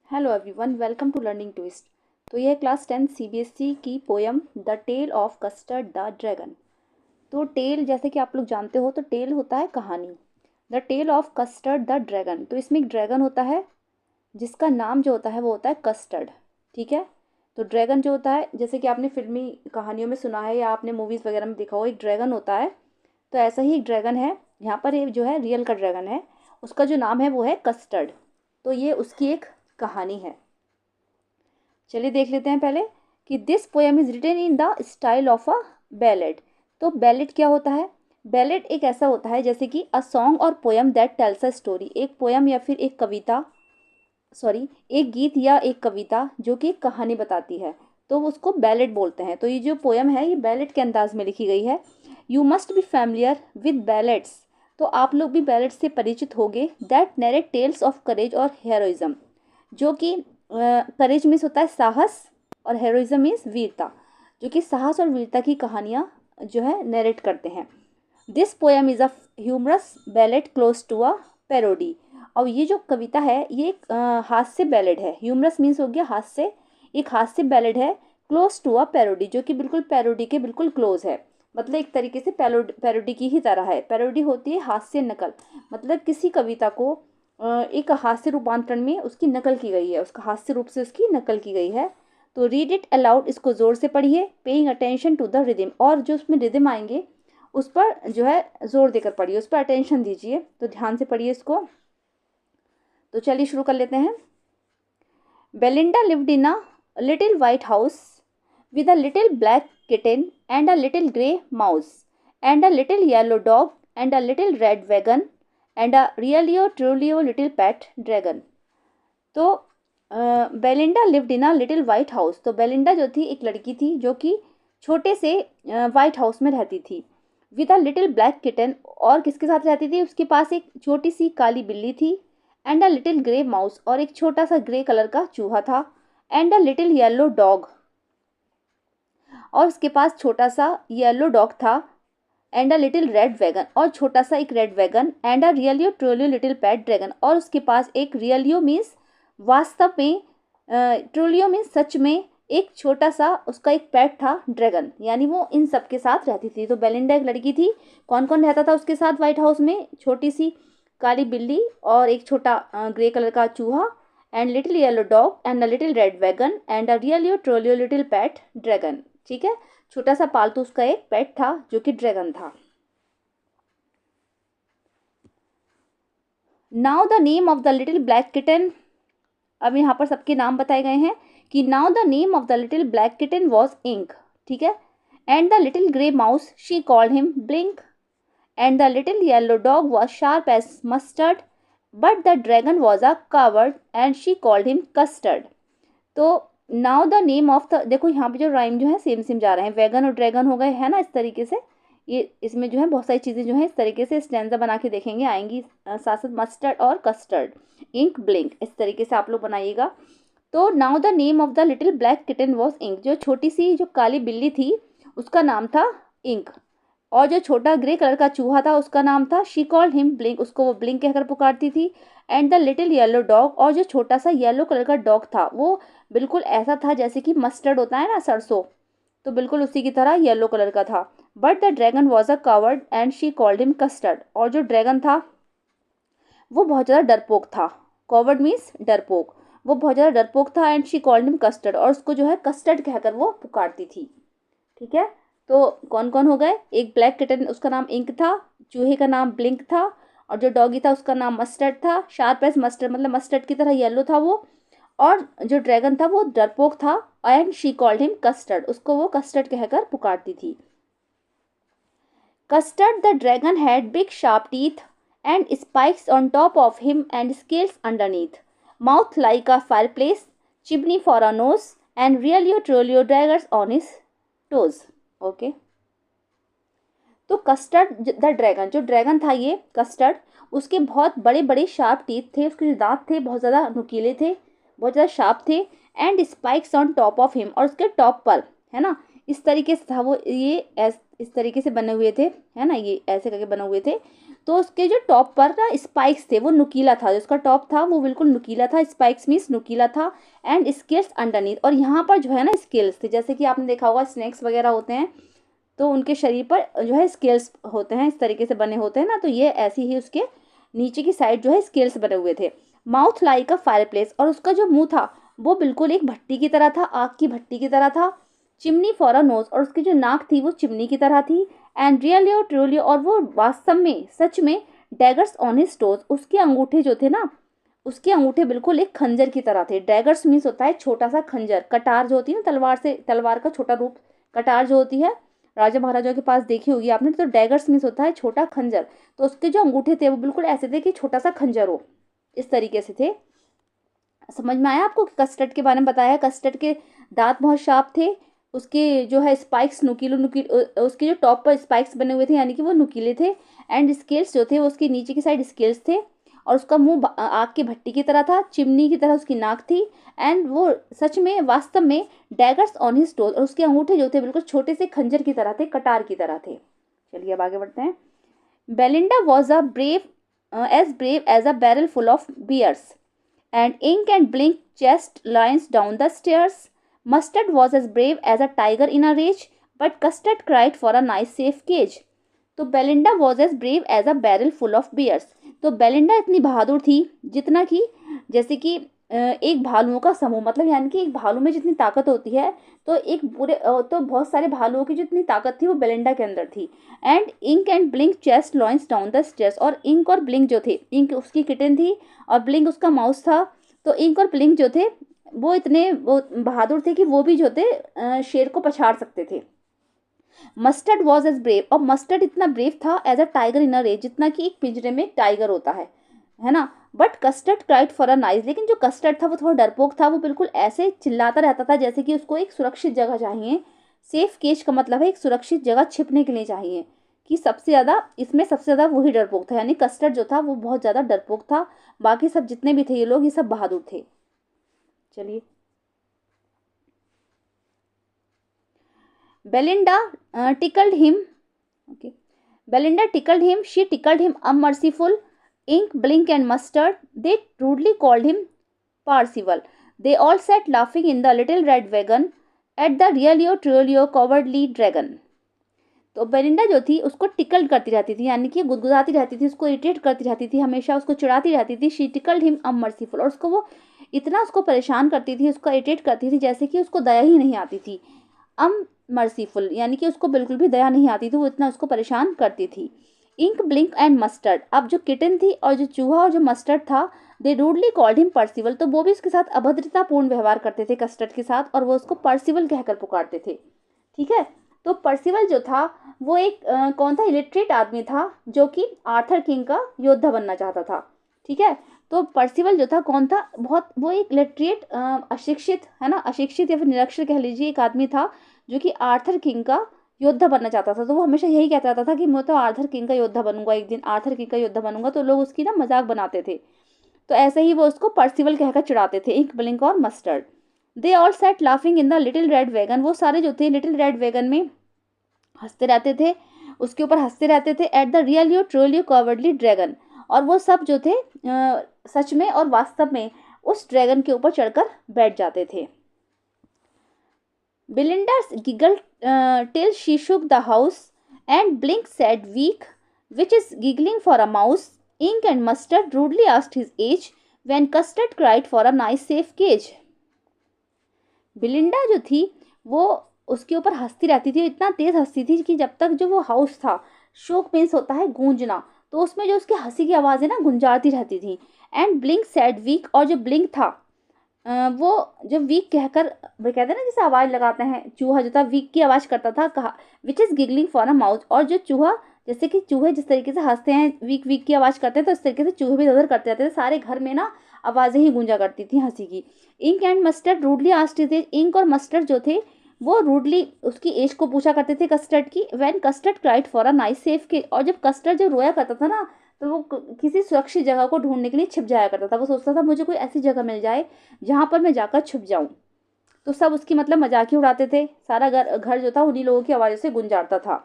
Hello everyone, welcome to learning twist. तो यह class 10 CBSE की poem the tale of custard the dragon. तो tale, जैसे कि आप लोग जानते हो, तो टेल होता है कहानी। The tale of custard the dragon, तो इसमें एक ड्रैगन होता है जिसका नाम जो होता है वो होता है कस्टर्ड। ठीक है। तो ड्रैगन जो होता है, जैसे कि आपने फिल्मी कहानियों में सुना है या आपने मूवीज़ वगैरह में देखा हो, एक ड्रैगन होता है। तो ऐसा ही एक ड्रैगन है। यहाँ पर ये जो है रियल का ड्रैगन है, उसका जो नाम है वो है कस्टर्ड। तो ये उसकी एक कहानी है। चलिए देख लेते हैं पहले कि this poem is written in the style of a ballad. तो बैलेड क्या होता है? बैलेड एक ऐसा होता है जैसे कि अ सॉन्ग और poem that tells a story. एक पोएम या फिर एक कविता, सॉरी, एक गीत या एक कविता जो कि एक कहानी बताती है, तो उसको बैलेड बोलते हैं। तो ये जो पोएम है ये बैलेड के अंदाज में लिखी गई है। You must be familiar with ballads. तो आप लोग भी बैलेड से परिचित होंगे। That narrate tales of courage और हेरोइज्म, जो कि करेज मीन्स होता है साहस और हेरोइज्म मीन्स वीरता, जो कि साहस और वीरता की कहानियाँ जो है नरेट करते हैं। This poem is a humorous ballad close to a parody. और ये जो कविता है ये एक हास्य बैलेड है। ह्यूमरस मीन्स हो गया हास्य, एक हास्य बैलेड है। क्लोज टू अ पैरोडी, जो कि बिल्कुल पैरोडी के बिल्कुल क्लोज है। मतलब एक तरीके से पैरोडी की ही तरह है। पैरोडी होती है हास्य नकल, मतलब किसी कविता को एक हास्य रूपांतरण में उसकी नकल की गई है, उसका हास्य रूप से उसकी नकल की गई है। तो रीड इट अलाउड, इसको ज़ोर से पढ़िए। Paying attention to the rhythm, और जो उसमें रिदम आएंगे उस पर जो है ज़ोर देकर पढ़िए, उस पर अटेंशन दीजिए। तो ध्यान से पढ़िए इसको। तो चलिए शुरू कर लेते हैं। Belinda lived in a little white house with a little black kitten and a little grey mouse and a little yellow dog and a little red wagon and a really truly little pet dragon। तो Belinda lived in a little white house. तो Belinda जो थी एक लड़की थी जो कि छोटे से वाइट हाउस में रहती थी। With a little black kitten, और किसके साथ रहती थी? उसके पास एक छोटी सी काली बिल्ली थी। And a little grey mouse, और एक छोटा सा ग्रे कलर का चूहा था। And a little yellow dog, और उसके पास छोटा सा येलो डॉग था। And a little red wagon, और छोटा सा एक red wagon. And a realio trulio little pet dragon, और उसके पास एक रियलियो मीन्स वास्तव में, ट्रोलियो मीन्स सच में, एक छोटा सा उसका एक पेट था ड्रैगन। यानी वो इन सब के साथ रहती थी। तो बेलिंडा एक लड़की थी। कौन कौन रहता था उसके साथ व्हाइट हाउस में? छोटी सी काली बिल्ली और एक छोटा ग्रे कलर का चूहा, and little yellow dog and a little red wagon and a realio trulio little pet dragon. ठीक है। छोटा सा पालतू उसका एक पेट था जो कि ड्रैगन था। Now the name of the little black kitten. अब यहाँ पर सबके नाम बताए गए हैं कि now the name of the little black kitten was Ink. ठीक है। And the little grey mouse she called him Blink. And the little yellow dog was sharp as mustard. But the dragon was a coward and she called him Custard. तो now the name of the, देखो यहाँ पे जो rhyme जो है same same जा रहे हैं। वैगन और ड्रैगन हो गए है ना, इस तरीके से। ये इसमें जो है बहुत सारी चीज़ें जो है इस तरीके से स्टैंजा बना के देखेंगे आएंगी साथ साथ। मस्टर्ड और कस्टर्ड, इंक, ब्लिंक, इस तरीके से आप लोग बनाइएगा। तो now the name of the little black kitten was ink, जो छोटी सी जो काली बिल्ली थी उसका नाम था इंक। और जो छोटा ग्रे कलर का चूहा था उसका नाम था, शी कॉल्ड हिम ब्लिंक, उसको वो ब्लिंक कहकर पुकारती थी। And the little yellow dog, और जो छोटा सा येलो कलर का डॉग था वो बिल्कुल ऐसा था जैसे कि मस्टर्ड होता है ना, सरसों, तो बिल्कुल उसी की तरह येलो कलर का था। But the dragon was a covered and she called him custard, और जो ड्रैगन था वो बहुत ज़्यादा डरपोक था। कॉवर्ड मीन्स डरपोक। वो बहुत ज़्यादा डरपोक था। And she called him custard, और उसको जो है कस्टर्ड कहकर वो पुकारती थी। ठीक है। तो कौन कौन हो गए? एक ब्लैक किटन, उसका नाम इंक था। चूहे का नाम ब्लिंक था। और जो डॉगी था उसका नाम मस्टर्ड था। शार्प एज मस्टर्ड, मतलब मस्टर्ड की तरह येलो था वो। और जो ड्रैगन था वो डरपोक था। And she called him Custard, उसको वो कस्टर्ड कहकर पुकारती थी। Custard the dragon had big sharp teeth and spikes on top of him and scales underneath, mouth like a fireplace, chimney for a nose and realio trulio daggers on his toes. Okay. तो Custard the dragon, जो dragon था ये custard, उसके बहुत बड़े बड़े sharp teeth थे। उसके जो दांत थे बहुत ज़्यादा नुकीले थे, बहुत ज़्यादा शार्प थे। And spikes on top of him, और उसके टॉप पर, है ना, इस तरीके से था वो, ये इस तरीके से बने हुए थे, है ना, ये ऐसे करके बने हुए थे। तो उसके जो टॉप पर ना स्पाइक्स थे, वो नुकीला था, जो उसका टॉप था वो बिल्कुल नुकीला था, स्पाइक्स मीन्स नुकीला था, एंड स्केल्स अंडरनीथ, और यहाँ पर जो है ना स्केल्स थे, जैसे कि आपने देखा होगा स्नेक्स वगैरह होते हैं तो उनके शरीर पर जो है स्केल्स होते हैं, इस तरीके से बने होते हैं ना, तो ये ऐसे ही उसके नीचे की साइड जो है स्केल्स बने हुए थे। माउथ लाइक अ फायरप्लेस, और उसका जो मुंह था वो बिल्कुल एक भट्टी की तरह था, आग की भट्टी की तरह था। चिमनी फॉर अ नोज, और उसकी जो नाक थी वो चिमनी की तरह थी। एंड रियली और ट्रूली, और वो वास्तव में सच में, डैगर्स ऑन हिज टोज, उसके अंगूठे जो थे ना, उसके अंगूठे बिल्कुल एक खंजर की तरह थे। डैगर्स मीन्स होता है छोटा सा खंजर, कटार जो होती है ना तलवार से, तलवार का छोटा रूप कटार जो होती है, राजा महाराजाओं के पास देखी होगी आपने, तो डैगर्स मीन्स होता है छोटा खंजर। तो उसके जो अंगूठे थे वो बिल्कुल ऐसे थे कि छोटा सा खंजर हो, इस तरीके से थे। समझ में आया आपको? कस्टर्ड के बारे में बताया, कस्टर्ड के दांत बहुत शार्प थे, उसके जो है स्पाइक्स नुकीले नुकीले, उसके जो टॉप पर स्पाइक्स बने हुए थे यानी कि वो नुकीले थे, एंड स्केल्स जो थे वो उसके नीचे की साइड स्केल्स थे, और उसका मुंह आग की भट्टी की तरह था, चिमनी की तरह उसकी नाक थी, एंड वो सच में वास्तव में डैगर्स ऑन हिज टोज, और उसके अंगूठे जो थे बिल्कुल छोटे से खंजर की तरह थे, कटार की तरह थे। चलिए अब आगे बढ़ते हैं। Belinda was a brave as a barrel full of bears, and ink and blink chest lines down the stairs. Mustard was as brave as a tiger in a rage, but Custard cried for a nice safe cage. तो Belinda was as brave as a barrel full of bears, तो Belinda इतनी बहादुर थी जितना कि, जैसे कि एक भालुओं का समूह, मतलब यानी कि एक भालू में जितनी ताकत होती है, तो एक तो बहुत सारे भालुओं की जितनी ताकत थी वो बेलिंडा के अंदर थी। And ink and blink chased lions down the stairs, और इंक और ब्लिंक जो थे, इंक उसकी किटन थी और ब्लिंक उसका माउस था, तो इंक और ब्लिंक जो थे वो बहादुर थे कि वो भी जो थे शेर को पछाड़ सकते थे। मस्टर्ड वॉज एज ब्रेव, और मस्टर्ड इतना ब्रेव था as a tiger in a rage, जितना कि एक पिंजरे में टाइगर होता है ना। But custard cried for a nice, लेकिन जो कस्टर्ड था वो थोड़ा डरपोक था, वो बिल्कुल ऐसे चिल्लाता रहता था जैसे कि उसको एक सुरक्षित जगह चाहिए। सेफ केज का मतलब है एक सुरक्षित जगह छिपने के लिए चाहिए, कि सबसे ज़्यादा इसमें सबसे ज़्यादा वही डरपोक था, यानी कस्टर्ड जो था वो बहुत ज़्यादा डरपोक था, बाकी सब जितने भी थे ये लोग, ये सब बहादुर थे। चलिए, Belinda tickled him. Okay. Belinda tickled him. She tickled him unmerciful. Ink, Blink, and Mustard. They rudely called him Parsival. They all sat laughing in the little red wagon at the really truly cowardly dragon. तो Belinda जो थी उसको tickled करती रहती थी, यानी कि गुदगुदाती रहती थी, उसको इरिटेट करती रहती थी, हमेशा उसको चिढ़ाती रहती थी। शी टिकल्ड हिम अनमर्सीफुल, और उसको वो इतना उसको परेशान करती थी, उसको इरिटेट करती थी जैसे कि उसको दया ही नहीं आती थी। अनमर्सीफुल यानी कि उसको बिल्कुल भी दया नहीं आती थी, वो इतना उसको परेशान करती थी। इंक, ब्लिंक एंड मस्टर्ड, अब जो किटन थी और जो चूहा और जो मस्टर्ड था, दे रूडली कॉल्ड हिम पर्सिवल, तो वो भी उसके साथ अभद्रतापूर्ण व्यवहार करते थे कस्टर्ड के साथ, और वो उसको पर्सिवल कहकर पुकारते थे। ठीक है, तो पर्सिवल जो था वो एक कौन था, इलिटरेट आदमी था, जो कि आर्थर किंग का योद्धा बनना चाहता था। ठीक है, तो पर्सिवल जो था कौन था, बहुत वो एक लिटरेट अशिक्षित है ना, अशिक्षित या फिर निरक्षर कह लीजिए एक आदमी था, जो कि आर्थर किंग का योद्धा बनना चाहता था। तो वो हमेशा यही कहता था कि मैं तो आर्थर किंग का योद्धा बनूंगा, एक दिन आर्थर किंग का योद्धा बनूंगा, तो लोग उसकी ना मजाक बनाते थे। तो ऐसे ही वो उसको पर्सिवल कहकर चिढ़ाते थे, इंक, ब्लिंक और mustard. They all set laughing in the little red wagon, वो सारे जो थे लिटिल रेड वैगन में हंसते रहते थे, उसके ऊपर हंसते रहते थे। At the real you truly cowardly dragon, और वो सब जो थे सच में और वास्तव में उस ड्रैगन के ऊपर चढ़कर बैठ जाते थे। Belinda giggled till she shook the house, and Blink said, weak, which is giggling for a mouse. Ink and Mustard rudely asked his age, when Custard cried for a nice safe cage. बिलिंडा जो थी वो उसके ऊपर हंसती रहती थी, इतना तेज हंसती थी कि जब तक जो वो हाउस था, शोक मीन्स होता है गूंजना, तो उसमें जो उसकी हंसी की आवाज़ें ना गुंजाती रहती थी। एंड ब्लिंक सैड वीक, और जो ब्लिंक था वो जो वीक कहकर, वो कहते हैं ना जैसे आवाज़ लगाते हैं, चूहा जो था वीक की आवाज़ करता था, कहा which is giggling for a mouth, और जो चूहा, जैसे कि चूहे जिस तरीके से हंसते हैं वीक वीक की आवाज़ करते हैं, तो इस तरीके से चूहे भी इधर करते रहते थे, सारे घर में ना आवाज़ें ही गूंजा करती थी हंसी की। Ink and mustard rudely asked थे, इंक और मस्टर्ड जो थे वो रूडली उसकी एज को पूछा करते थे कस्टर्ड की। When custard cried for a nice safe के, और जब कस्टर्ड जब रोया करता था ना, तो वो किसी सुरक्षित जगह को ढूंढने के लिए छिप जाया करता था, वो सोचता था मुझे कोई ऐसी जगह मिल जाए जहाँ पर मैं जाकर छुप जाऊँ। तो सब उसकी मतलब मजाक ही उड़ाते थे, सारा घर घर जो था उन्हीं लोगों की आवाज़ों से गुंजारता था।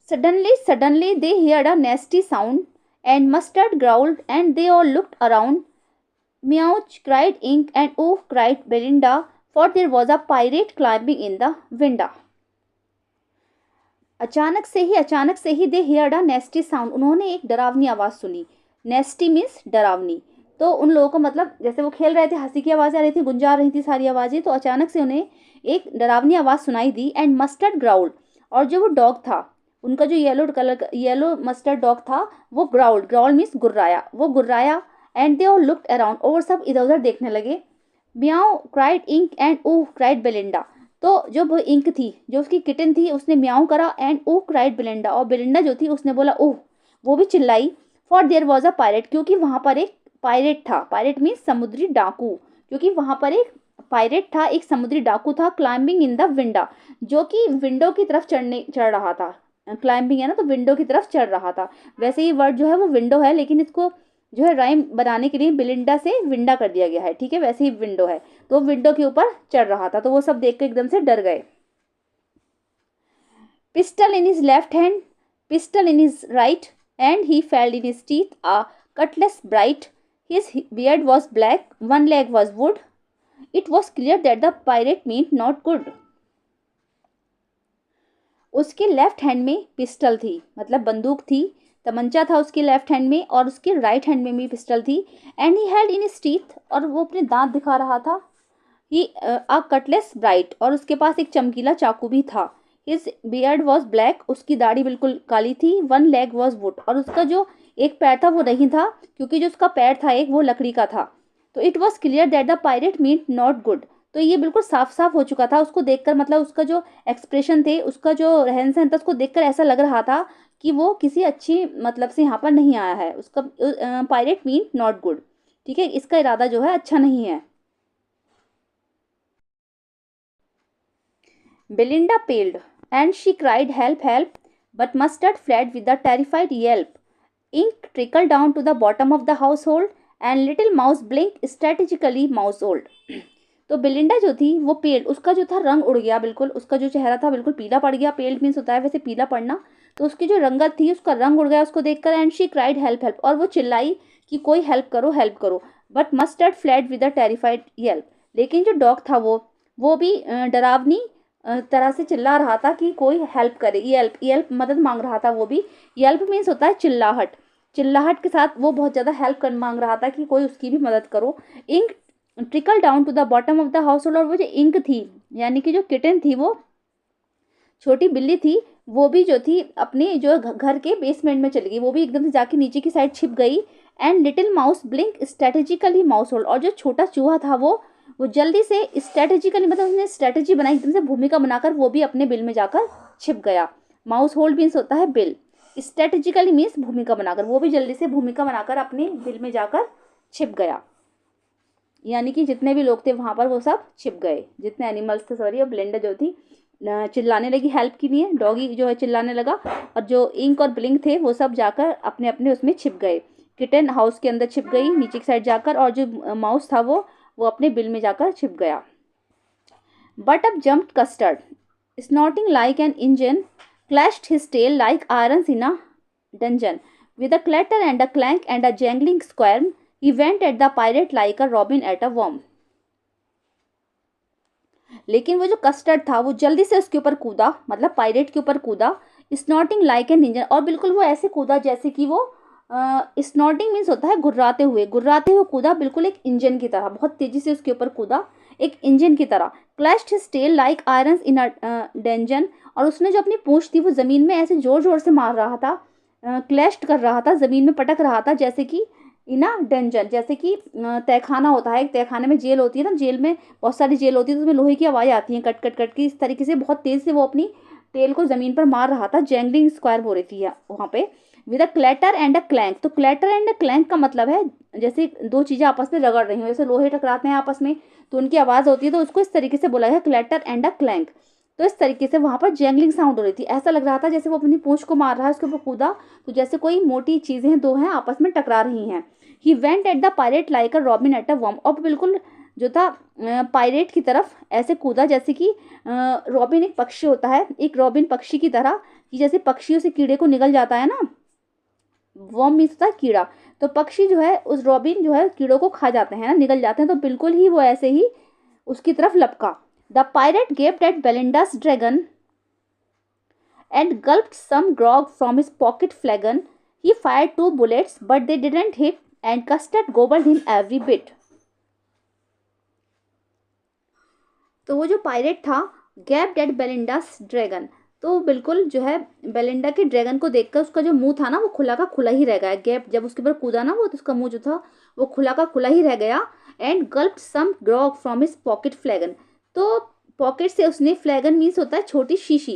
Suddenly they heard a nasty sound, and Mustard growled, and they all looked around. Meow, cried Ink, and oh, cried Belinda, for there was a pirate climbing in the window. अचानक से ही दे हियर्ड अ नेस्टी sound, उन्होंने एक डरावनी आवाज़ सुनी. नेस्टी means डरावनी. तो उन लोगों को मतलब जैसे वो खेल रहे थे, हंसी की आवाज़ आ रही थी, गुंजा रही थी सारी आवाज़ें, तो अचानक से उन्हें एक डरावनी आवाज़ सुनाई दी. एंड मस्टर्ड ग्राउल्ड, और जो वो डॉग था, उनका जो येलो मस्टर्ड डॉग था, वो ग्राउल्ड मीन्स गुर्राया, वो गुर्राया. And they all looked around, और सब इधर उधर देखने लगे. Meow, cried Ink, and oh, cried Belinda. तो जो वो इंक थी, जो उसकी किटन थी, उसने म्याऊ करा. एंड ओह, क्राइड बेलिंडा, और बेलिंडा जो थी उसने बोला ओह, वो भी चिल्लाई. For their was a pirate, क्योंकि वहाँ पर एक पायरेट था. पायरेट मीन्स समुद्री डाकू. क्योंकि वहाँ पर एक पायरेट था, एक समुद्री डाकू था. क्लाइंबिंग इन द विंडो, जो कि विंडो की तरफ चढ़ रहा था. क्लाइंबिंग है ना, तो विंडो की तरफ चढ़ रहा था. वैसे ये वर्ड जो है वो विंडो है, लेकिन इसको जो है राइम बनाने के लिए बिलिंडा से विंडा कर दिया गया है. ठीक है, वैसे ही विंडो है, तो विंडो के ऊपर चढ़ रहा था. तो वो सब देख के एकदम से डर गए. Pistol in his left hand, pistol in his right, and he failed in his teeth a cutlass bright. His beard was black, one leg was wood. It was clear that the pirate meant not good. उसके left hand में pistol थी, मतलब बंदूक थी, तमंचा था उसके left hand में, और उसके राइट हैंड में भी पिस्टल थी. And he held in his teeth, और वो अपने दांत दिखा रहा था. ही अ कटलेस ब्राइट, और उसके पास एक चमकीला चाकू भी था. हिज बियर्ड वॉज ब्लैक, उसकी दाढ़ी बिल्कुल काली थी. वन लेग वॉज वुड, और उसका जो एक पैर था वो नहीं था, क्योंकि जो उसका पैर था एक, वो लकड़ी का था. तो it was clear that the pirate meant not good. तो ये बिल्कुल साफ साफ हो चुका था उसको देखकर, मतलब उसका जो एक्सप्रेशन थे, उसका जो रहन सहन था, उसको देखकर ऐसा लग रहा था कि वो किसी अच्छी मतलब से यहाँ पर नहीं आया है. उसका पायरेट मीन नॉट गुड. ठीक है, इसका इरादा जो है अच्छा नहीं है. Belinda paled, and she cried, help, help, but Mustard fled with a terrified yelp. Ink trickled down to the bottom of the household, and Little Mouse blinked strategically mousehold. तो बिलिंडा जो थी वो पेल, उसका जो था रंग उड़ गया बिल्कुल, उसका जो चेहरा था बिल्कुल पीला पड़ गया. पेल्ड मीन्स होता है वैसे पीला पड़ना. तो उसकी जो रंगत थी उसका रंग उड़ गया उसको देखकर. And she cried help help, और वो चिल्लाई कि कोई हेल्प करो हेल्प करो. But mustard fled with a terrified Yelp, लेकिन जो डॉग था वो भी डरावनी तरह से चिल्ला रहा था कि कोई हेल्प करे. येल्प, येल्प मदद मांग रहा था वो भी. येल्प मीन्स होता है चिल्लाहट. चिल्लाहट के साथ वो बहुत ज़्यादा हेल्प कर मांग रहा था कि कोई उसकी भी मदद करो. Ink trickle down to the bottom of the household, और वो जो इंक थी यानी कि जो किटन थी, वो छोटी बिल्ली थी, वो भी जो थी अपने जो घर के बेसमेंट में चली गई. वो भी एकदम से जाके नीचे की साइड छिप गई. And little mouse blink strategically mouse hold, और जो छोटा चूहा था वो जल्दी से स्ट्रेटेजिकली, मतलब उसने स्ट्रेटेजी बनाई एकदम से भूमिका बनाकर, वो भी अपने बिल में जाकर छिप गया. माउस होल्ड मीन्स होता है बिल, स्ट्रेटेजिकली मीन्स भूमिका बनाकर, वो भी जल्दी से भूमिका बनाकर अपने बिल में जाकर छिप गया. यानी कि जितने भी लोग थे वहाँ पर वो सब छिप गए, जितने एनिमल्स थे. सॉरी, और ब्लेंडर जो थी चिल्लाने लगी हेल्प के लिए, डॉगी जो है चिल्लाने लगा, और जो इंक और ब्लिंक थे वो सब जाकर अपने अपने उसमें छिप गए. किटन हाउस के अंदर छिप गई नीचे की साइड जाकर, और जो माउस था वो अपने बिल में जाकर छिप गया. बट अब jumped custard, snorting like an engine, clashed his tail like irons in a dungeon. With a clatter and a clank and a jangling squirm, he went at the pirate like a robin at a worm. लेकिन वो जो Custard था वो जल्दी से उसके ऊपर कूदा, मतलब पायरेट के ऊपर कूदा. स्नॉटिंग लाइक एन इंजन, और बिल्कुल वो ऐसे कूदा जैसे कि वो स्नॉटिंग मीन्स होता है गुर्राते हुए कूदा, बिल्कुल एक इंजन की तरह बहुत तेजी से उसके ऊपर कूदा, एक इंजन की तरह. Clashed his tail like irons in a dungeon, और उसने जो अपनी पूंछ थी वो ज़मीन में ऐसे ज़ोर ज़ोर से मार रहा था, क्लैश्ड कर रहा था, ज़मीन में पटक रहा था, जैसे कि इन अ डेंजन, जैसे कि तहखाना होता है, तहखाने में जेल होती है ना, जेल में बहुत सारी जेल होती है, तो उसमें लोहे की आवाज़ आती है कट कट कट की. इस तरीके से बहुत तेज़ से वो अपनी टेल को ज़मीन पर मार रहा था. जैंगलिंग स्क्वायर हो रही थी वहाँ पे. With a clatter and a clank, तो क्लैटर एंड अ क्लैंक का मतलब है जैसे दो चीज़ें आपस में रगड़ रही हो, जैसे लोहे टकराते हैं आपस में तो उनकी आवाज़ होती है, तो उसको इस तरीके से बोला गया क्लैटर एंड अ क्लैंक. तो इस तरीके से वहाँ पर जैंगलिंग साउंड हो रही थी. ऐसा लग रहा था जैसे वो अपनी पूंछ को मार रहा है, उसके ऊपर कूदा तो जैसे कोई मोटी चीज़ें दो हैं आपस में टकरा रही हैं. He went at the pirate like a robin at a worm, और बिल्कुल जो था पायरेट की तरफ ऐसे कूदा जैसे कि रॉबिन एक पक्षी होता है, एक रॉबिन पक्षी की तरह कि जैसे पक्षियों से कीड़े को निगल जाता है ना, वर्म मीन्स होता है कीड़ा, तो पक्षी जो है उस रॉबिन जो है कीड़ों को खा जाते हैं ना, निगल जाते हैं, तो बिल्कुल ही वो ऐसे ही उसकी तरफ लपका। The pirate gaped at Belinda's dragon and gulped some grog from his pocket flagon. He fired 2 bullets, but they didn't hit, and Custard gobbled him every bit. तो वो जो पायरेट था, गैप्ड एट बेलिंडास ड्रैगन, तो बिल्कुल जो है Belinda के dragon को देखकर उसका जो मुंह था ना वो खुला का खुला ही रह गया। गैप जब उसके ऊपर कूदा ना वो, तो उसका मुंह जो था वो खुला का खुला ही रह गया। And gulped some grog from his pocket flagon, तो पॉकेट से उसने, फ्लैगन मीन्स होता है छोटी शीशी,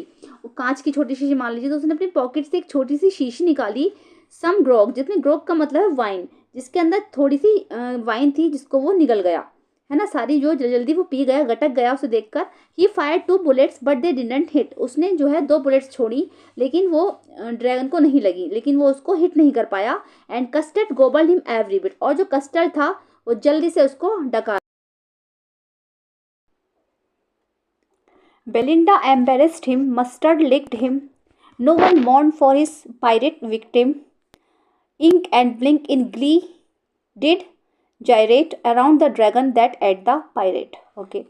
कांच की छोटी शीशी मान लीजिए, तो उसने अपनी पॉकेट से एक छोटी सी शीशी निकाली। सम ग्रॉग, जिसमें ग्रॉग का मतलब है वाइन, जिसके अंदर थोड़ी सी वाइन थी, जिसको वो निगल गया है ना, सारी जो जल्दी वो पी गया, गटक गया उसे देखकर। He fire 2 bullets but they didn't hit, उसने जो है 2 बुलेट्स छोड़ी लेकिन वो ड्रैगन को नहीं लगी, लेकिन वो उसको हिट नहीं कर पाया। And Custard gobbled him every bit, और जो कस्टर्ड था वो जल्दी से उसको डका। Belinda embarrassed him, Mustard licked him. No one mourned for his pirate victim. Ink and Blink in glee did gyrate around the dragon that ate the pirate. Okay.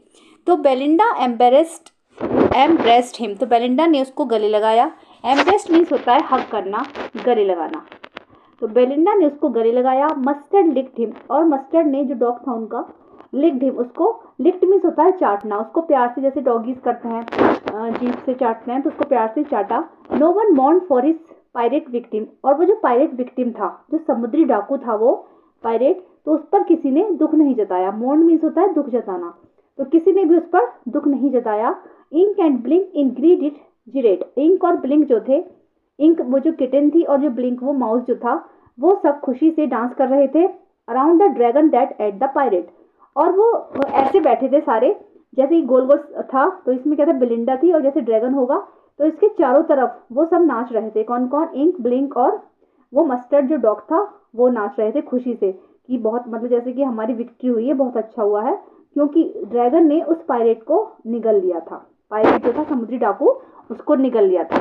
तो Belinda embraced him, तो Belinda ने उसको गले लगाया। embraced means होता है हग करना, गले लगाना, तो बेलिंडा ने उसको गले लगाया। मस्टर्ड लिक्ड हिम, और मस्टर्ड ने जो डॉग था उनका, लिक्ड हिम, उसको, लिक्ड मीन्स होता है चाटना, उसको प्यार से, जैसे डॉगीज करते हैं जीभ से चाटते हैं, तो उसको प्यार से चाटा। No one mourn for his pirate victim, और वो जो पायरेट विक्टिम था, जो समुद्री डाकू था वो पायरेट, तो उस पर किसी ने दुख नहीं जताया। मॉर्न मीन्स होता है दुख जताना, तो किसी ने भी उस पर दुख नहीं जताया। Ink and Blink in glee did gyrate, Ink और ब्लिंक जो थे, इंक वो जो किटन थी और जो ब्लिंक वो माउस जो था, वो सब खुशी से डांस कर रहे थे around the dragon that at the pirate, और वो ऐसे बैठे थे सारे, जैसे ही गोल गोल था, तो इसमें क्या था, बेलिंडा थी, और जैसे ड्रैगन होगा तो इसके चारों तरफ वो सब नाच रहे थे। कौन कौन, इंक, ब्लिंक और वो मस्टर्ड जो डॉग था, वो नाच रहे थे खुशी से कि बहुत, मतलब जैसे कि हमारी विक्ट्री हुई है, बहुत अच्छा हुआ है, क्योंकि ड्रैगन ने उस पायरेट को निगल लिया था। पायरेट जो था समुद्री डाकू, उसको निगल लिया था।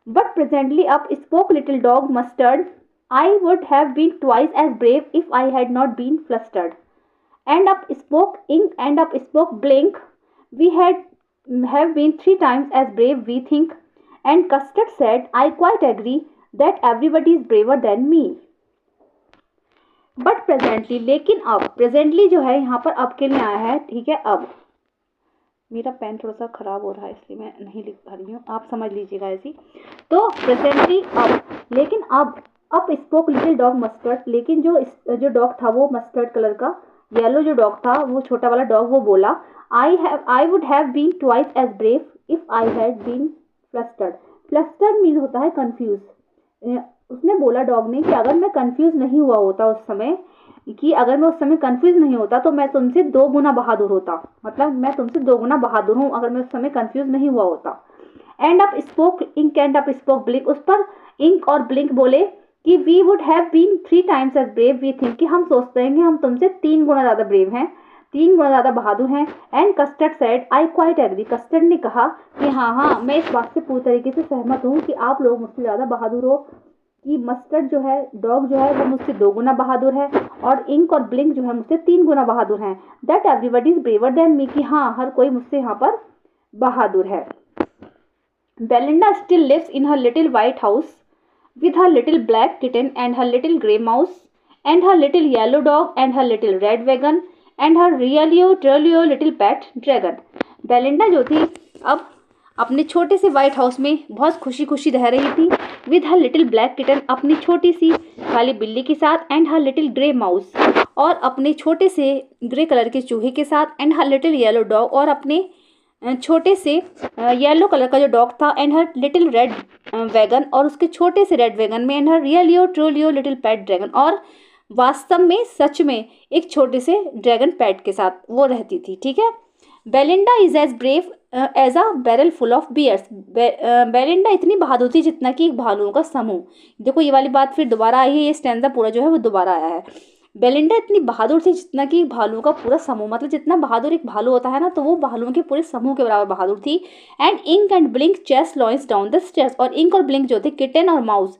But presently up spoke little dog mustard, I would have been twice as brave if I had not been flustered. And up spoke Ink, and up spoke Blink, we have been 3 times as brave, we think. And Custard said, I quite agree that everybody is braver than me. But presently, लेकिन अब, presently जो है यहाँ पर अब के लिए आया है, ठीक है। अब मेरा पेन थोड़ा सा ख़राब हो रहा है, इसलिए मैं नहीं लिख पा रही हूँ, आप समझ लीजिएगा ऐसी। तो प्रेजेंटली अब, लेकिन अब स्पोक लिटिल डॉग मस्टर्ड, लेकिन जो डॉग था वो मस्टर्ड कलर का, येलो जो डॉग था, वो छोटा वाला डॉग, वो बोला, I would have been twice as brave if I had been flustered. Flustered mean होता है कंफ्यूज। उसने बोला डॉग ने कि अगर मैं कंफ्यूज नहीं हुआ होता उस समय, कि अगर मैं उस समय कंफ्यूज नहीं होता तो मैं तुमसे 2 गुना बहादुर होता, मतलब मैं तुमसे 2 गुना बहादुर हूँ अगर मैं उस समय कंफ्यूज नहीं हुआ होता। And up spoke ink and up spoke blink, उस पर इंक और ब्लिंक बोले कि we would have been 3 times as brave, we think, कि हम सोचते हैं कि हम तुमसे 3 गुना ज़्यादा ब्रेव हैं, 3 गुना ज़्यादा बहादुर हैं। And custard said, I quite agree, custard ने कहा कि हाँ मैं इस बात से पूरी तरीके से सहमत हूँ कि आप लोग मुझसे ज़्यादा बहादुर हो, कि मस्टर्ड जो है, डॉग जो है, वो मुझसे 2 गुना बहादुर है, और इंक और ब्लिंक जो है मुझसे 3 गुना बहादुर हैं। That everybody is braver than me, कि हाँ हर कोई मुझसे यहाँ पर बहादुर है। Belinda still lives in her little white house with her little black kitten and her little grey mouse and her little yellow dog and her little red wagon and her really little pet dragon. Belinda जो थी अब अपने छोटे से white house में बहुत खुशी खुशी रह रही थी, with her little black kitten, अपनी छोटी सी काली बिल्ली के साथ, and her little grey mouse, और अपने छोटे से ग्रे कलर के चूहे के साथ, and her little yellow dog, और अपने छोटे से येलो कलर का जो डॉग था, and her little red wagon, और उसके छोटे से रेड वैगन में, and her ट्रूलियो little pet dragon, और वास्तव में सच में एक छोटे से ड्रैगन पेट के साथ वो रहती थी, ठीक है। Belinda is as brave as a barrel full of bears, Belinda इतनी बहादुर थी जितना कि एक भालुओं का समूह। देखो ये वाली बात फिर दोबारा आई है, ये स्टैंजा पूरा जो है वो दोबारा आया है। बेलिंडा इतनी बहादुर थी जितना कि भालुओं का पूरा समूह, मतलब जितना बहादुर एक भालू होता है ना, तो वो भालुओं के पूरे समूह के बराबर बहादुर थी। And ink and blink chase lions down the stairs, और इंक और ब्लिंक जो थे, किटन और माउस,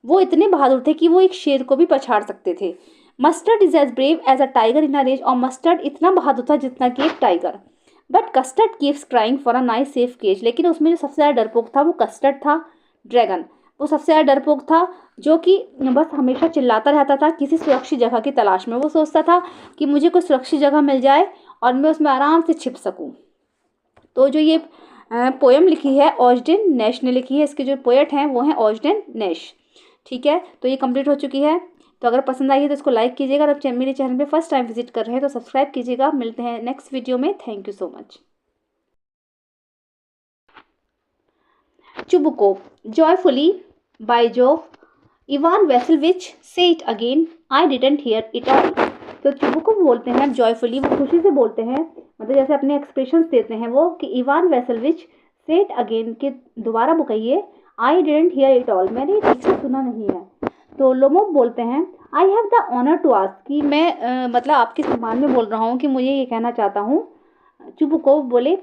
वो इतने बहादुर थे कि वो एक शेर को भी पछाड़ सकते थे। Mustard is as brave as a tiger in a rage, और मस्टर्ड इतना बहादुर था जितना कि एक tiger. But custard keeps crying for a nice safe cage, लेकिन उसमें जो सबसे ज़्यादा डरपोक था वो कस्टर्ड था, ड्रैगन। वो सबसे ज़्यादा डरपोक था, जो कि बस हमेशा चिल्लाता रहता था किसी सुरक्षित जगह की तलाश में। वो सोचता था कि मुझे कोई सुरक्षित जगह मिल जाए और मैं उसमें आराम से छिप सकूं। तो जो ये पोएम लिखी है ऑजडेन नैश ने लिखी है, इसके जो पोएट हैं वो हैं ऑजडेन नैश। ठीक है, तो ये कंप्लीट हो चुकी है। तो अगर पसंद आई है तो इसको लाइक कीजिएगा, और अब मेरे चैनल पे फर्स्ट टाइम विजिट कर रहे हैं तो सब्सक्राइब कीजिएगा। मिलते हैं नेक्स्ट वीडियो में। Thank you so much. Chubukov, joyfully by Jove, Ivan Vassilyevitch say it again, I didn't hear it all. तो चुबुकोव बोलते हैं जॉयफुली, वो खुशी से बोलते हैं, मतलब जैसे अपने एक्सप्रेशंस देते हैं वो, कि Ivan Vassilyevitch say it again, के दोबारा वो कहिए, आई डिडंट हियर इट ऑल, मैंने ठीक से सुना नहीं है। तो लोमोव बोलते हैं I have the honour to ask, कि मैं मतलब आपके सम्मान में बोल रहा हूँ कि मुझे ये कहना चाहता हूँ। चुबुकोव बोले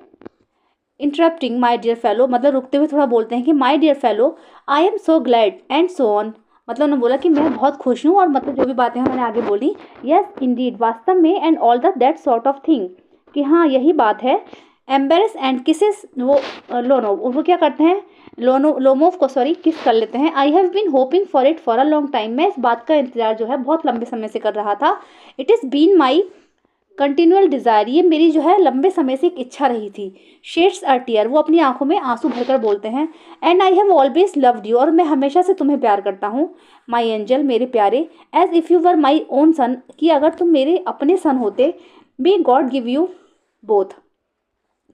इंटरप्टिंग माई डियर फेलो, मतलब रुकते हुए थोड़ा बोलते हैं कि my dear fellow I am so glad and so on, मतलब उन्होंने बोला कि मैं बहुत खुश हूँ, और मतलब जो भी बातें हैं मैंने आगे बोली। यस इंडीड, वास्तव में, and all that sort of thing, कि हाँ यही बात है। एम्बेरस एंड किसेस, वो लोनोव, वो क्या करते हैं, लोमोव को सॉरी किस कर लेते हैं। I have been hoping for it for a long time, मैं इस बात का इंतजार जो है बहुत लंबे समय से कर रहा था। It is been my continual desire, ये मेरी जो है लंबे समय से एक इच्छा रही थी। शेड्स आर टीयर, वो अपनी आंखों में आंसू भरकर बोलते हैं। And I have always loved you, और मैं हमेशा से तुम्हें प्यार करता हूँ। माई एंजल, मेरे प्यारे, as if you were my own son, कि अगर तुम मेरे अपने सन होते। May God give you both,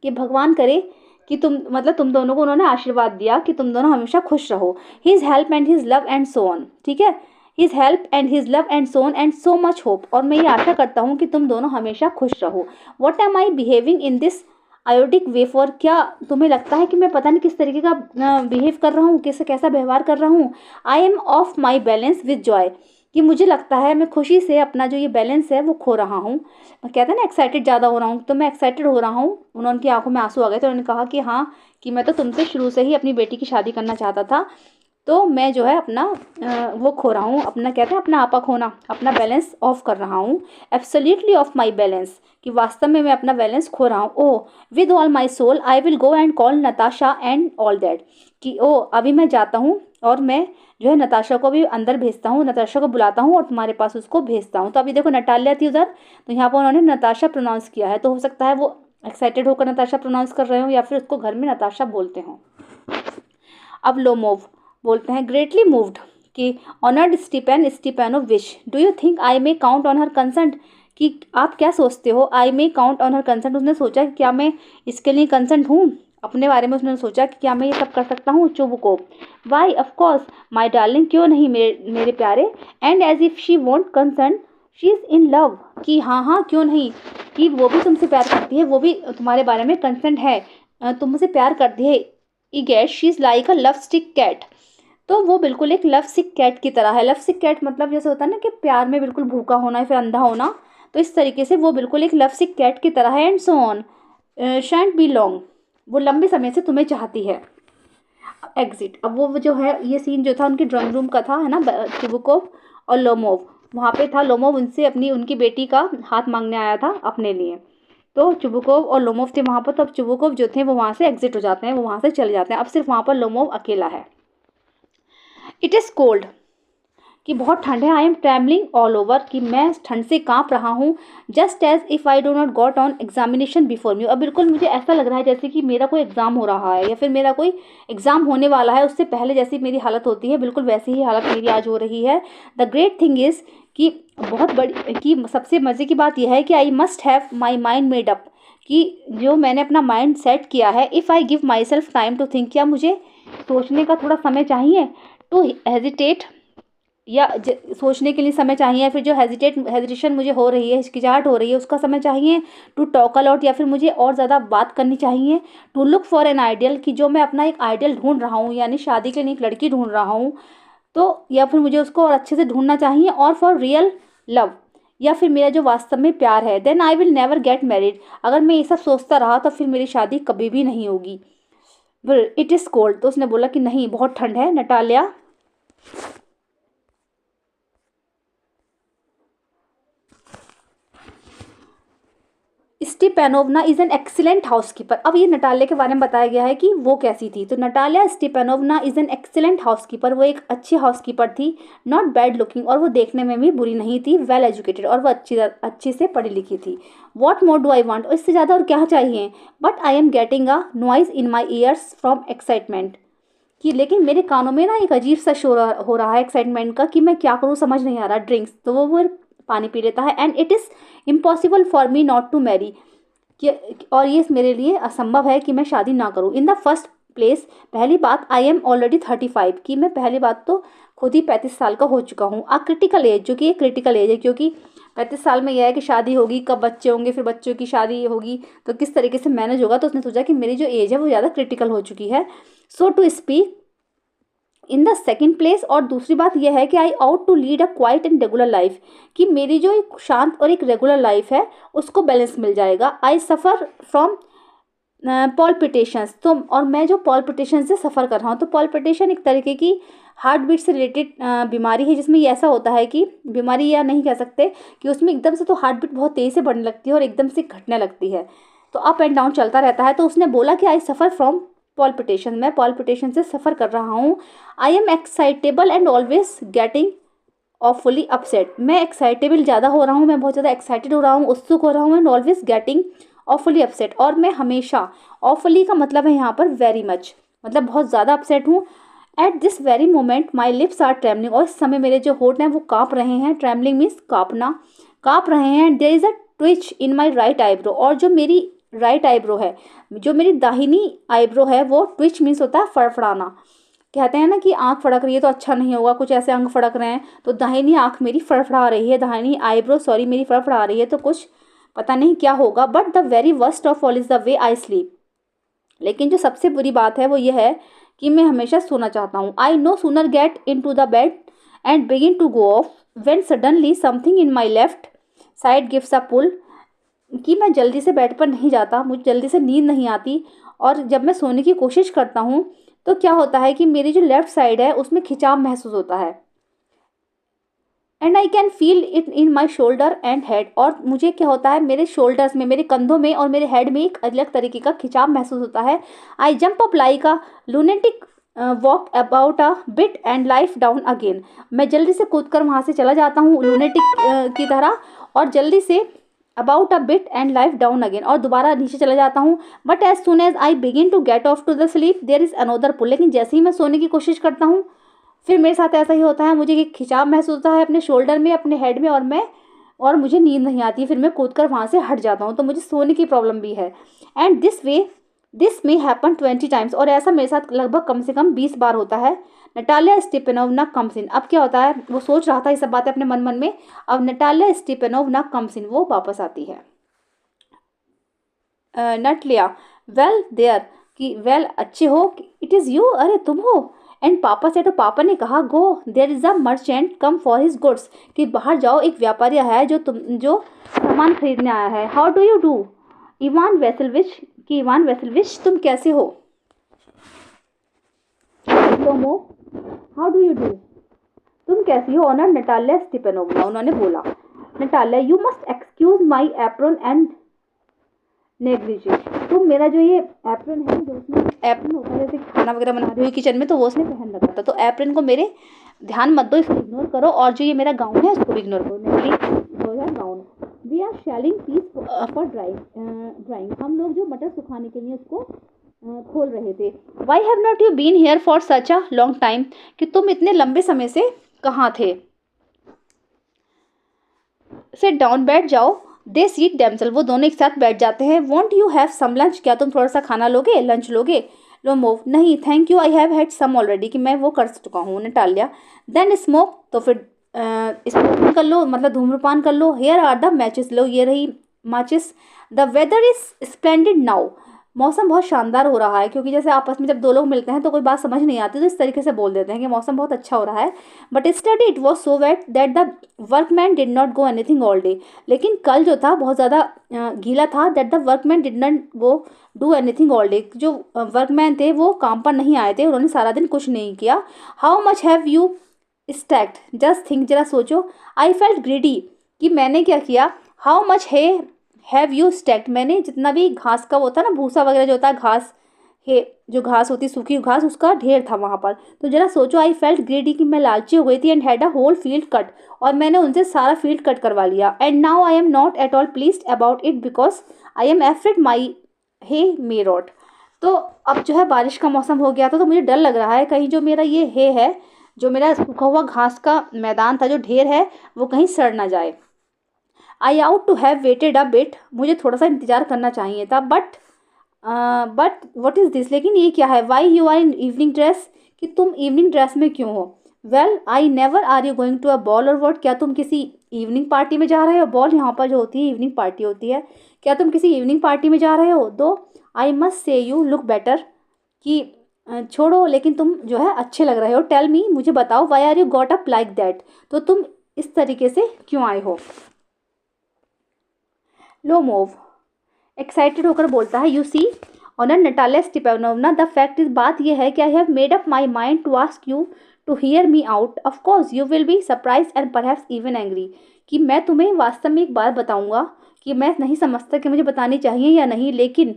कि भगवान करे कि तुम, मतलब तुम दोनों को उन्होंने आशीर्वाद दिया कि तुम दोनों हमेशा खुश रहो। His help and his love and so on, ठीक है, his help and his love and so on and so much hope, और मैं ये आशा करता हूँ कि तुम दोनों हमेशा खुश रहो। What am I behaving in this idiotic way for, क्या तुम्हें लगता है कि मैं पता नहीं किस तरीके का बिहेव कर रहा हूँ, कैसा व्यवहार कर रहा हूँ। I am of my balance with Joy, कि मुझे लगता है मैं खुशी से अपना जो ये बैलेंस है वो खो रहा हूँ। मैं कहता है ना एक्साइटेड ज़्यादा हो रहा हूँ, तो मैं एक्साइटेड हो रहा हूँ। उनकी आंखों में आंसू आ गए, तो उन्होंने कहा कि हाँ, कि मैं तो तुमसे शुरू से ही अपनी बेटी की शादी करना चाहता था, तो मैं जो है अपना वो खो रहा हूँ, अपना कहते हैं अपना आपा खोना, अपना बैलेंस ऑफ कर रहा हूँ। एब्सोल्युटली ऑफ माई बैलेंस, कि वास्तव में मैं अपना बैलेंस खो रहा हूँ। Oh with all my soul I will go and call Natasha and all that, कि ओ अभी मैं जाता हूँ और मैं जो है नताशा को भी अंदर भेजता हूँ, नताशा को बुलाता हूँ और तुम्हारे पास उसको भेजता हूँ। तो अभी देखो नटालिया थी उधर, तो यहाँ पर उन्होंने नताशा प्रोनाउंस किया है, तो हो सकता है वो एक्साइटेड होकर नताशा प्रोनाउंस कर रहे हो, या फिर उसको घर में नताशा बोलते हों। अब लोमोव बोलते हैं ग्रेटली मूव्ड, कि honoured Stepan Stepanovitch, do you think I may count on her consent, कि आप क्या सोचते हो, I may count on her consent, उसने सोचा कि क्या मैं इसके लिए कंसेंट हूँ, अपने बारे में उसने सोचा कि क्या मैं ये सब कर सकता हूँ। Chubukov, why of course my darling, क्यों नहीं मेरे प्यारे। And as if she won't consent she is in love, कि हाँ हाँ क्यों नहीं, कि वो भी तुमसे प्यार करती है, वो भी तुम्हारे बारे में कंसेंट है, तुमसे प्यार करती है। इगेट she is like a lovesick cat, तो वो बिल्कुल एक लव सिक कैट की तरह है। लव सिक कैट मतलब जैसे होता है ना कि प्यार में बिल्कुल भूखा होना या फिर अंधा होना, तो इस तरीके से वो बिल्कुल एक लव सिक कैट की तरह है। And so on shan't be long, वो लंबे समय से तुम्हें चाहती है। एग्जिट, अब वो जो है ये सीन जो था उनके ड्राइंग रूम का था, है ना, चुबुकोव और लोमोव वहाँ पे था। लोमोव उनसे उनकी बेटी का हाथ मांगने आया था अपने लिए, तो चुबुकोव और लोमोव थे वहाँ पर। तो अब चुबुकोव जो थे वो वहाँ से एग्जिट हो जाते हैं, वो वहाँ से चले जाते हैं। अब सिर्फ वहाँ पर लोमोव अकेला है। इट इज़ कोल्ड, कि बहुत ठंड है। I am travelling all over, कि मैं ठंड से काँप रहा हूँ। Just as if I do not got on examination before me, अब बिल्कुल मुझे ऐसा लग रहा है जैसे कि मेरा कोई एग्ज़ाम हो रहा है या फिर मेरा कोई एग्ज़ाम होने वाला है, उससे पहले जैसी मेरी हालत होती है, बिल्कुल वैसी ही हालत मेरी आज हो रही है। द ग्रेट थिंग इज़, कि बहुत बड़ी, कि सबसे मज़े की बात यह है कि I must have my mind made up, कि जो मैंने अपना माइंड सेट किया है। If I give myself time to think, क्या मुझे सोचने का थोड़ा समय चाहिए, टू हेजिटेट, या सोचने के लिए समय चाहिए, या फिर जो हेजिटेशन मुझे हो रही है, हिचकिचाहट हो रही है, उसका समय चाहिए। टू टॉक अलाउट, या फिर मुझे और ज़्यादा बात करनी चाहिए। To look for an ideal, कि जो मैं अपना एक आइडियल ढूंढ रहा हूँ, यानी शादी के लिए एक लड़की ढूंढ रहा हूँ, तो या फिर मुझे उसको और अच्छे से ढूंढना चाहिए। और फॉर रियल लव, या फिर मेरा जो वास्तव में प्यार है, then I will never get married, अगर मैं ये सब सोचता रहा तो फिर मेरी शादी कभी भी नहीं होगी। इट इज़ कोल्ड, तो उसने बोला कि नहीं बहुत ठंड है। Natalia Stepanovna is an excellent housekeeper. अब ये नटालिया के बारे में बताया गया है कि वो कैसी थी। तो Natalia Stepanovna is an excellent housekeeper, वो एक अच्छी हाउसकीपर थी। नॉट बैड लुकिंग, और वो देखने में भी बुरी नहीं थी। वेल एजुकेटेड, और वो अच्छी से पढ़ी लिखी थी। What more do I want, और इससे ज़्यादा और क्या चाहिए। But I am getting a noise in my years from excitement, कि लेकिन मेरे कानों में ना एक अजीब सा शोर हो रहा है एक्साइटमेंट का, कि मैं क्या करूँ समझ नहीं आ रहा। ड्रिंक्स, तो वो पानी पी लेता है। And it is impossible for me not to marry, कि और ये मेरे लिए असंभव है कि मैं शादी ना करूँ। इन द फर्स्ट प्लेस, पहली बात, आई एम ऑलरेडी 35, कि मैं पहली बात तो खुद ही 35 साल का हो चुका हूँ। आ क्रिटिकल एज, जो कि एक क्रिटिकल एज है, क्योंकि 35 साल में यह है कि शादी होगी, कब बच्चे होंगे, फिर बच्चों की शादी होगी, तो किस तरीके से मैनेज होगा। तो उसने सोचा कि मेरी जो एज है वो ज़्यादा क्रिटिकल हो चुकी है। So to speak in the second place, और दूसरी बात यह है कि I ought to lead a quiet and regular life, कि मेरी जो एक शांत और एक रेगुलर लाइफ है उसको बैलेंस मिल जाएगा। आई सफ़र फ्रॉम पॉल्पिटेशंस, तो और मैं जो पॉल्पिटेशन से सफ़र कर रहा हूँ, तो पॉल्पिटेशन एक तरीके की हार्ट बीट से रिलेटेड बीमारी है, जिसमें ये ऐसा होता है कि बीमारी, या नहीं कह सकते, कि उसमें एकदम से तो हार्ट बीट बहुत तेज़ी से बढ़ने लगती है और एकदम से घटने लगती है, तो अप एंड डाउन चलता रहता है। तो उसने बोला कि आई सफ़र फ्रॉम पॉल्पिटेशन, मैं पॉल्पिटेशन से सफ़र कर रहा हूँ। I am excitable and always getting awfully upset, मैं एक्साइटेबल ज़्यादा हो रहा हूँ, मैं बहुत ज़्यादा एक्साइटेड हो रहा हूँ, उत्सुक हो रहा हूँ। And always getting awfully upset, और मैं हमेशा, ऑफुली का मतलब है यहाँ पर वेरी मच, मतलब बहुत ज़्यादा अपसेट हूँ। At this very moment my lips are trembling, और इस समय मेरे जो होठ हैं वो काँप रहे हैं। ट्रेमलिंग मीन्स काँपना, काँप रहे हैं। There is a twitch in my right eyebrow, और जो मेरी राइट आईब्रो है, जो मेरी दाहिनी आईब्रो है, वो ट्विच मीन्स होता है फड़फड़ाना। कहते हैं ना कि आंख फड़क रही है तो अच्छा नहीं होगा, कुछ ऐसे अंग फड़क रहे हैं, तो दाहिनी आंख मेरी फड़फड़ा रही है, दाहिनी आईब्रो सॉरी मेरी फड़फड़ा रही है, तो कुछ पता नहीं क्या होगा। But the very worst of all is the way I sleep, लेकिन जो सबसे बुरी बात है वो ये है कि मैं हमेशा सोना चाहता हूँ। I no sooner get into the bed and begin to go off when suddenly something in my left side gives a pull, कि मैं जल्दी से बेड पर नहीं जाता, मुझे जल्दी से नींद नहीं आती, और जब मैं सोने की कोशिश करता हूँ तो क्या होता है कि मेरी जो लेफ़्ट साइड है उसमें खिंचाव महसूस होता है। And I can feel it in my shoulder and head, और मुझे क्या होता है मेरे शोल्डर्स में, मेरे कंधों में और मेरे हेड में एक अलग तरीके का खिंचाव महसूस होता है। I jump up like a lunatic walk about a bit and life down again, मैं जल्दी से कूद कर वहाँ से चला जाता हूँ लूनेटिक की तरह, और जल्दी से about a bit and life down again, और दोबारा नीचे चला जाता हूँ। But as soon as I begin to get off to the sleep there is another pull, लेकिन जैसे ही मैं सोने की कोशिश करता हूँ फिर मेरे साथ ऐसा ही होता है, मुझे एक खिंचाव महसूस होता है अपने शोल्डर में, अपने हेड में, और मुझे नींद नहीं आती, फिर मैं कूद कर वहाँ से हट जाता हूँ, तो मुझे सोने की प्रॉब्लम भी है। And this may happen 20 times, और ऐसा मेरे साथ लगभग कम से कम 20 बार होता है। नटालिया स्टीपेनोवना कम्स इन, अब क्या होता है, वो सोच रहा था ये सब बातें अपने मन मन में, अब नटालिया स्टीपेनोवना कम्स इन, वो वापस आती है। नटलिया वेल देयर, कि वेल अच्छे हो, इट इज़ यू, अरे तुम हो। एंड पापा से, तो पापा ने कहा go there is a merchant come for his goods, कि बाहर जाओ, एक व्यापारी आया है जो सामान खरीदने आया है। How do you do Ivan Vassilyevitch, कि इवान वेसलविच तुम कैसे हो। टोमो हाउ डू यू डू, तुम कैसी हो। ऑनर नटालिया स्टीपेनोवना, उन्होंने बोला। Natalia you must excuse my apron and negligee, तो मेरा जो ये एप्रन है, जो उसमें एप्रन होता है जैसे खाना वगैरह बना रही हुई किचन में, तो वो उसने पहन रखा था, तो एप्रन को मेरे ध्यान मत दो, इसको इग्नोर करो, और जो ये मेरा गाउन है उसको भी इग्नोर करो। नेगली हो या gown. We are shelling peas for drying, हम लोग जो मटर सुखाने के लिए उसको खोल रहे थे। Why have not you been here for such a long time, कि तुम इतने लंबे समय से कहाँ थे। सिट डाउन, बैठ जाओ। दे सीट डेमसेल, वो दोनों एक साथ बैठ जाते हैं। Won't you have some lunch, क्या तुम थोड़ा सा खाना लोगे, लंच लोगे। लोमोव नहीं thank you, I have had some already, कि मैं वो कर चुका हूँ, नटालिया। देन स्मोक, तो फिर स्मोकिंग कर लो, मतलब धूम्रपान कर लो। हेयर आर द मैचेस, लो ये रही माचिस। The weather is splendid now, मौसम बहुत शानदार हो रहा है, क्योंकि जैसे आपस में जब दो लोग मिलते हैं तो कोई बात समझ नहीं आती तो इस तरीके से बोल देते हैं कि मौसम बहुत अच्छा हो रहा है। But yesterday it was so wet that the workman did not go anything all day. लेकिन कल जो था बहुत ज़्यादा गीला था, that the workman did not go do anything all day. जो वर्कमैन थे वो काम पर नहीं आए थे, उन्होंने सारा दिन कुछ नहीं किया। How much have you stacked, just think, जरा सोचो। आई फेल्ट ग्रीडी, कि मैंने क्या किया। How much have you stacked, मैंने जितना भी घास का वो होता है ना, भूसा वगैरह जो होता है, घास है, जो घास होती है सूखी घास, उसका ढेर था वहाँ पर। तो जरा सोचो। आई फेल्ट ग्रीडी, कि मैं लालची हो गई थी। And had a whole field cut, और मैंने उनसे सारा फील्ड कट करवा लिया। And now I am not at all pleased about it because I am afraid my hay may rot. तो अब जो है बारिश का मौसम हो गया था, तो मुझे डर लग रहा है कहीं जो मेरा ये है, जो मेरा सूखा हुआ घास का मैदान था, जो ढेर है, वो कहीं सड़ ना जाए। I ought to have waited a bit, मुझे थोड़ा सा इंतजार करना चाहिए था। बट वट इज़ दिस, लेकिन ये क्या है। Why you are in evening dress, कि तुम इवनिंग ड्रेस में क्यों हो। Well I never, are you going to a ball or what, क्या तुम किसी इवनिंग पार्टी में जा रहे हो। बॉल यहाँ पर जो होती है इवनिंग पार्टी होती है। क्या तुम किसी इवनिंग पार्टी में जा रहे हो। दो I must say you look better, कि छोड़ो लेकिन तुम जो है अच्छे लग रहे हो। टेल मी, मुझे बताओ। Why are you got up like that, तो तुम इस तरीके से क्यों आए हो। लोमोव एक्साइटेड होकर बोलता है। You see honour Natalia Stepanovna, the fact is, बात यह है कि I have made up my mind to ask you to hear me out. Of course you will be surprise and perhaps even angry, कि मैं तुम्हें वास्तव में एक बात बताऊंगा, कि मैं नहीं समझता कि मुझे बतानी चाहिए या नहीं, लेकिन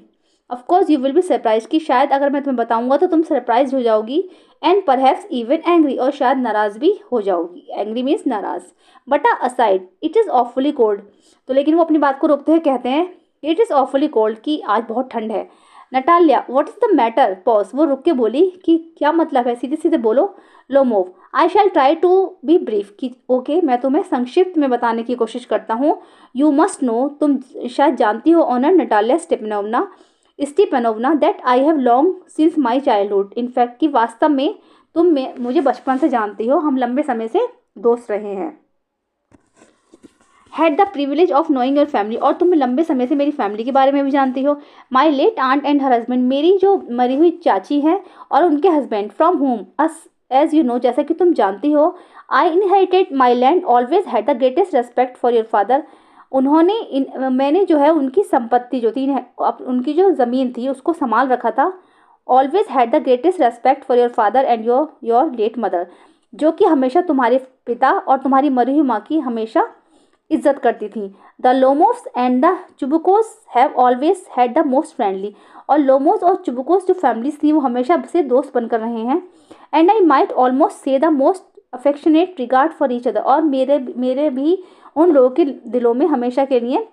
of course you will be surprise, कि शायद अगर मैं तुम्हें बताऊंगा तो तुम सरप्राइज हो जाओगी। एंड परहैप्स इवन एंग्री, और शायद नाराज भी हो जाओगी। एंग्री मीन्स नाराज। But aside it is awfully cold, तो लेकिन वो अपनी बात को रोकते हुए कहते हैं इट इज़ ऑफुली कोल्ड, कि आज बहुत ठंड है। Natalia what is the matter, pause, वो रुक के बोली कि क्या मतलब है, सीधे सीधे बोलो। Lomov I shall try to be brief, कि ओके मैं तुम्हें संक्षिप्त में बताने की कोशिश करता हूँ। यू मस्ट नो, तुम शायद जानती हो honour Natalia Stepanovna that I have long since my childhood, in fact कि वास्तव में तुम मुझे बचपन से जानती हो, हम लंबे समय से दोस्त रहे हैं। Had the privilege of knowing your family, और तुम लंबे समय से मेरी फैमिली के बारे में भी जानती हो। My late aunt and her husband, मेरी जो मरी हुई चाची हैं और उनके husband. From whom us as you know, जैसा कि तुम जानती हो। I inherited my land, always had the greatest respect for your father, मैंने जो है उनकी संपत्ति जो थी, उनकी जो ज़मीन थी उसको संभाल रखा था। Always had the greatest respect for your father and your late mother, जो कि हमेशा तुम्हारे पिता और तुम्हारी मरी हुई माँ की हमेशा इज्जत करती थी। The Lomovs and the Chubukovs have always had the most friendly, और लोमोस और चुबुकोस जो फैमिलीज थी वो हमेशा से दोस्त बनकर रहे हैं। एंड आई माइट ऑलमोस्ट से the most affectionate regard for each other, और मेरे भी उन लोगों के दिलों में हमेशा के लिए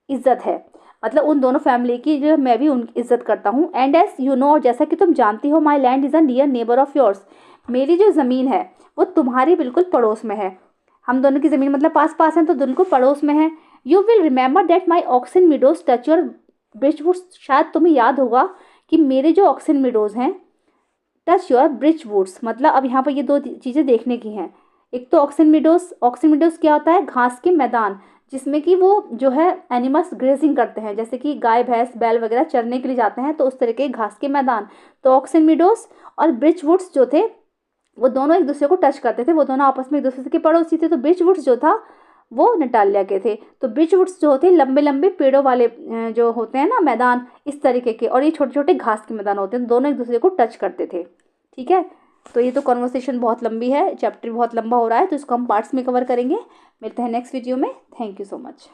इज्जत है, मतलब उन दोनों फैमिली की जो मैं भी उनकी इज्जत करता हूँ। एंड एज यू नो, और जैसा कि तुम जानती हो, माई land is a near neighbour of yours, मेरी जो ज़मीन है वो तुम्हारी बिल्कुल पड़ोस में है। हम दोनों की ज़मीन मतलब पास पास हैं, तो दोनों को पड़ोस में है। You will remember that my Oxen Meadows touch your birchwoods, शायद तुम्हें याद होगा कि मेरे जो ऑक्सिन मिडोज हैं टच योर ब्रिचवुड्स, मतलब अब यहाँ पर ये दो चीज़ें देखने की हैं। एक तो ऑक्सिन मिडोज क्या होता है, घास के मैदान, जिसमें कि वो जो है एनिमल्स ग्रेजिंग करते हैं, जैसे कि गाय भैंस बैल वगैरह चरने के लिए जाते हैं, तो उस तरह के घास के मैदान। तो ऑक्सिन मिडोज और ब्रिचवुड्स जो थे वो दोनों एक दूसरे को टच करते थे, वो दोनों आपस में एक दूसरे के पड़ोसी थे। तो ब्रिचवुड्स जो था वो नटालिया के थे। तो ब्रिचवुड्स जो होते हैं लंबे लंबे पेड़ों वाले जो होते हैं ना मैदान इस तरीके के, और ये छोटे छोटे घास के मैदान होते हैं, दोनों एक दूसरे को टच करते थे। ठीक है, तो ये तो कॉन्वर्सेशन बहुत लंबी है, चैप्टर बहुत लंबा हो रहा है, तो इसको हम पार्ट्स में कवर करेंगे। मिलते हैं नेक्स्ट वीडियो में। Thank you so much.